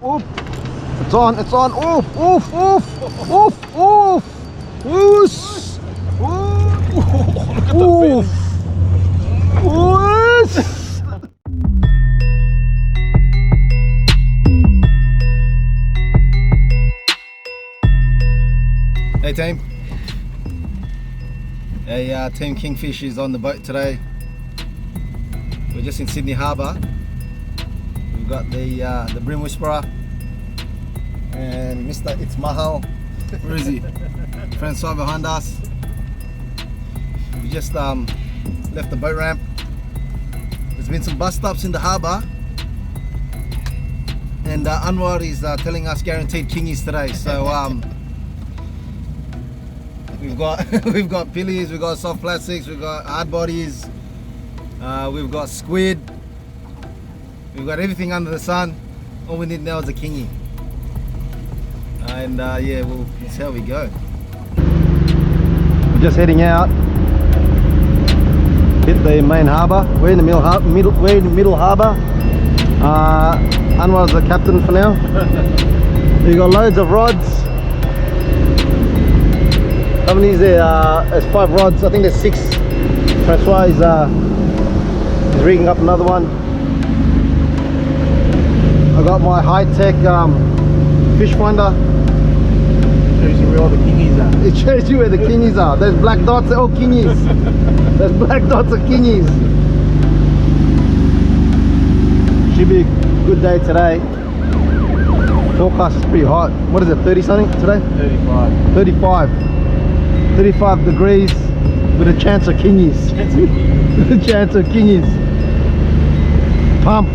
oof. It's on, it's on. Oof, oof, oof, oof, oof. Woos. Oof. Woos. Hey team. Team Kingfish is on the boat today. We're just in Sydney Harbour. We've got the Brim Whisperer and Mr. It's Mahal. Where is he? Francois behind us. We just left the boat ramp. There's been some bus stops in the harbour, and Anuar is telling us guaranteed kingies today. So we've got pillies, we've got soft plastics, we've got hard bodies, we've got squid, we've got everything under the sun. All we need now is a kingy. And yeah, we'll see how we go. We're just heading out. Hit the main harbour. We're in the middle harbour. Anwar's the captain for now. We got loads of rods. How many is there? There's 5 rods. I think there's 6. Francois is rigging up another one. I got my high-tech fish finder. Shows you where all the kingies are. It shows you where the kingies are. Those black dots are all kingies. Those black dots are kingies. Should be a good day today. Forecast is pretty hot. What is it, 30 something today? 35 degrees with a chance of kingies. A chance of kingies. Pump.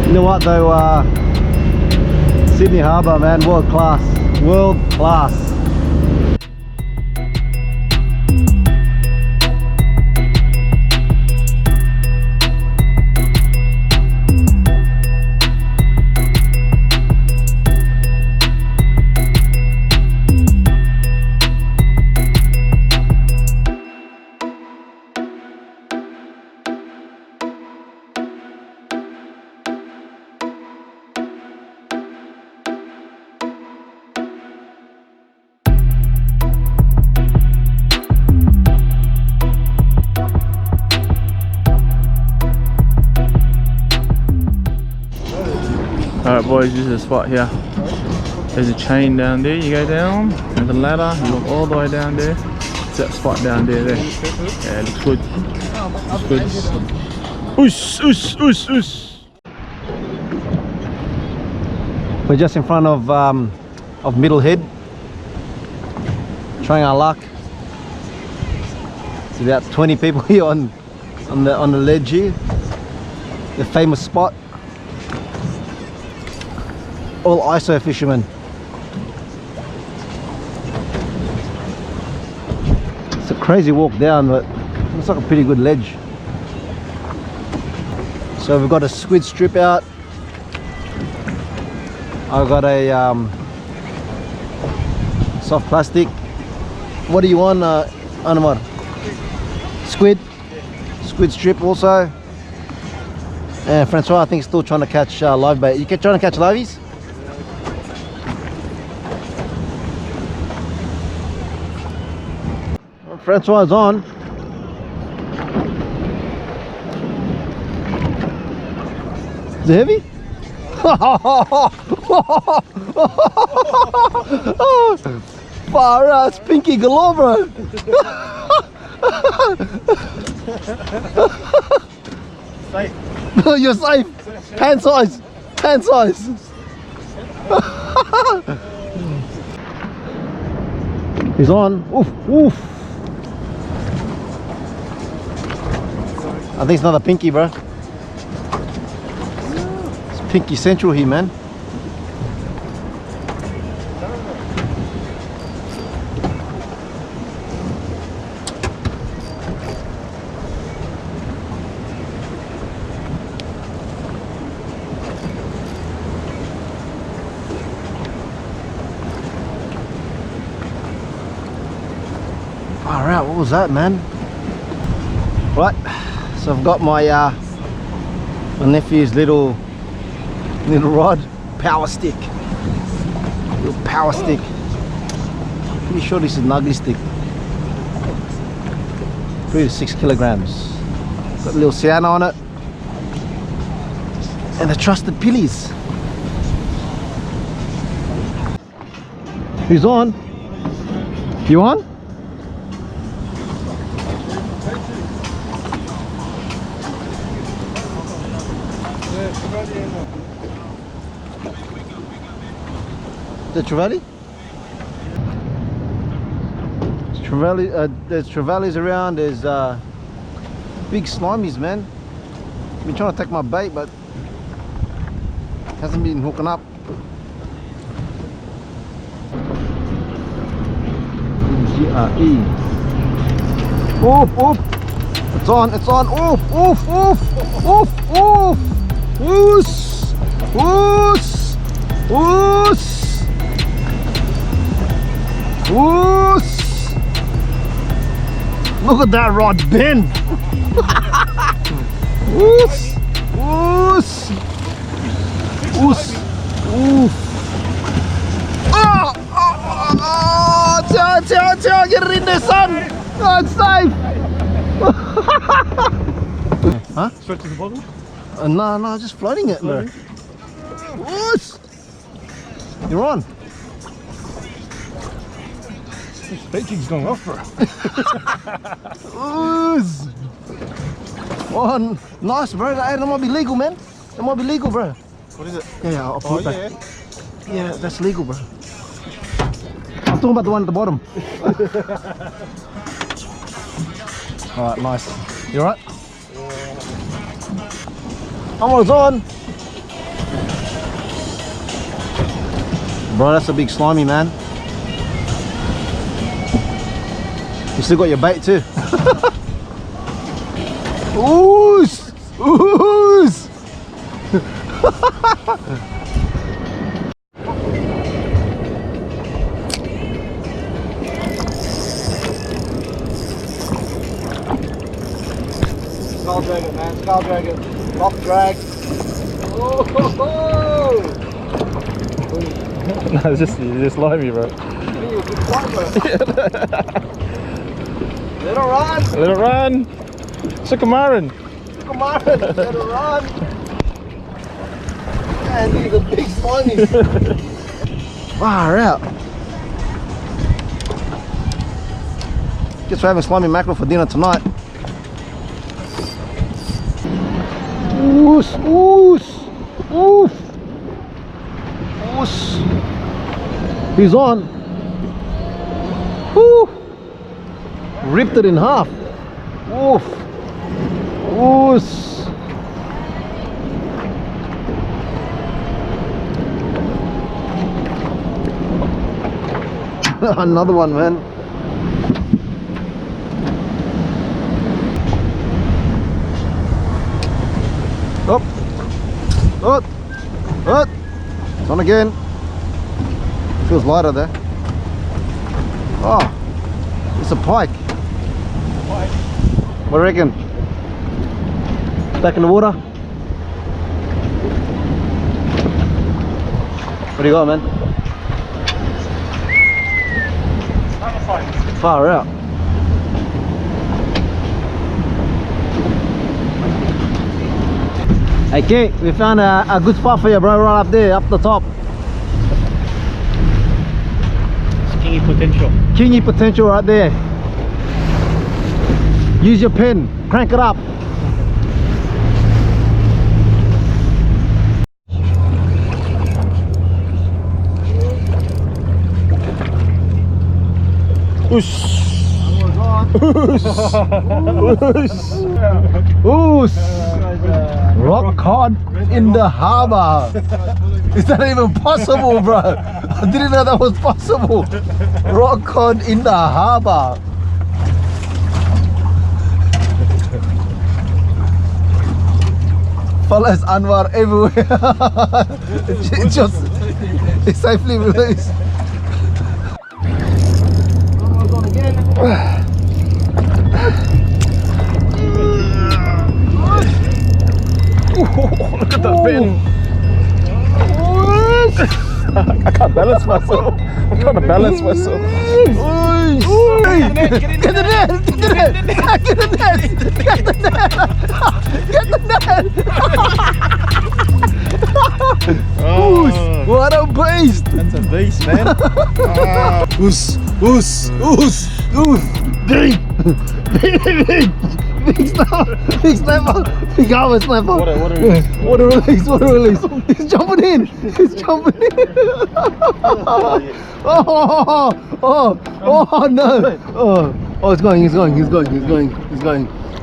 You know what though, Sydney Harbour, man, world class. World class. Alright boys, this is the spot here. There's a chain down there, you go down, there's a ladder, you look all the way down there. It's that spot down there. Yeah, it looks good. Looks good. Oos, oos, oos, oos. We're just in front of Middlehead, trying our luck. It's about 20 people here on the ledge here. The famous spot. All ISO fishermen. It's a crazy walk down, but it's like a pretty good ledge. So we've got a squid strip out. I've got a soft plastic. What do you want, Anwar? Squid? Squid strip also. And Francois, I think, is still trying to catch live bait. You trying to catch liveys? Francois is on. Is it heavy? Far out, it's pinky galore, bro. Safe. No, you're safe. Pan size. Pan size. He's on. Oof, oof. I think it's another pinky, bro. It's pinky central here, man. Far out, what was that, man? Right, so I've got my My nephew's little rod, power stick. Little power stick. Pretty sure this is an ugly stick. 3 to 6 kilograms. Got a little sienna on it. And the trusted pillies. Who's on? You on? The trevally? There's trevallies around, there's big slimies, man. I've been trying to take my bait, but hasn't been hooking up. G-R-E. Oof, oof. It's on, it's on. Oof, oof, oof, oof, oof. Woos, woos, woos, woos. Look at that rod bend. Woos, woos, woos, oof. Oh, oh, oh, oh, get it in there, son. Oh, it's safe. Huh? Straight to the bottom? No, just floating it. No. Woos. You're on. This baking's going off, bro. Woos. Oh, nice, bro. That might be legal, man. That might be legal, bro. What is it? Yeah, I'll put it back. Yeah. Yeah, that's legal, bro. I'm talking about the one at the bottom. Alright, nice. You alright? Yeah. Almost on! Bro, that's a big slimy, man. You still got your bait too. Ooze! Ooze! Skull dragon, man, skull dragon, rock drag. Oh, ho, ho. No, it's just slimy, bro. Let it run! Let it run! Sukamaran! Sukamaran! Let it run! Man, these are big slimies! Far out! Guess we're having slimy mackerel for dinner tonight. Oos! Oos! Oof! Oos! He's on! Woo! Ripped it in half! Oof! Oos! Another one, man. Up! Up! Up! It's on again. Feels lighter there. Oh! It's a pike. What do you reckon? Back in the water? What do you got, man? Far out. Okay, we found a good spot for you, bro, right up there, up the top. It's kingy potential. Kingy potential right there. Use your pen, crank it up. Oosh. Oosh. Rock cod in the harbour. Is that even possible, bro? I didn't know that was possible. Rock cod in the harbour. Follows Anwar everywhere. It's safely released. bitten. I can't balance myself. I'm trying to balance myself. Get the net! Get the net! Get the net! Get the net! Get the net! What a beast! That's a beast, man. Oos! Big! Big snapper! Big snapper! Big hour snapper! What a release. What a release! What a release! He's jumping in! He's jumping in! Oh no! Oh, it's going!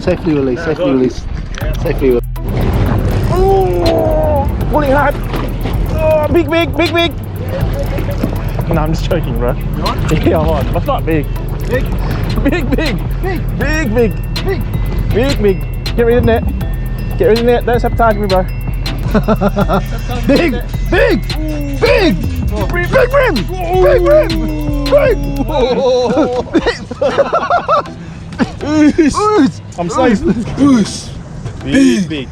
Safely released! Safely released! Safely released! Oh, pulling hard. Oh, big. No, I'm just joking, bro. Yeah, I'm on. That's not big. Big. Get rid of the net. Don't sabotage me, bro. Big rim! Big rim! I'm sized. Big.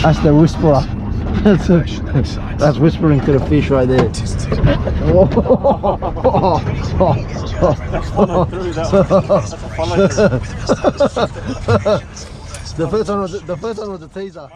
That's the whisperer. That's whispering to the fish right there. The first one was a teaser.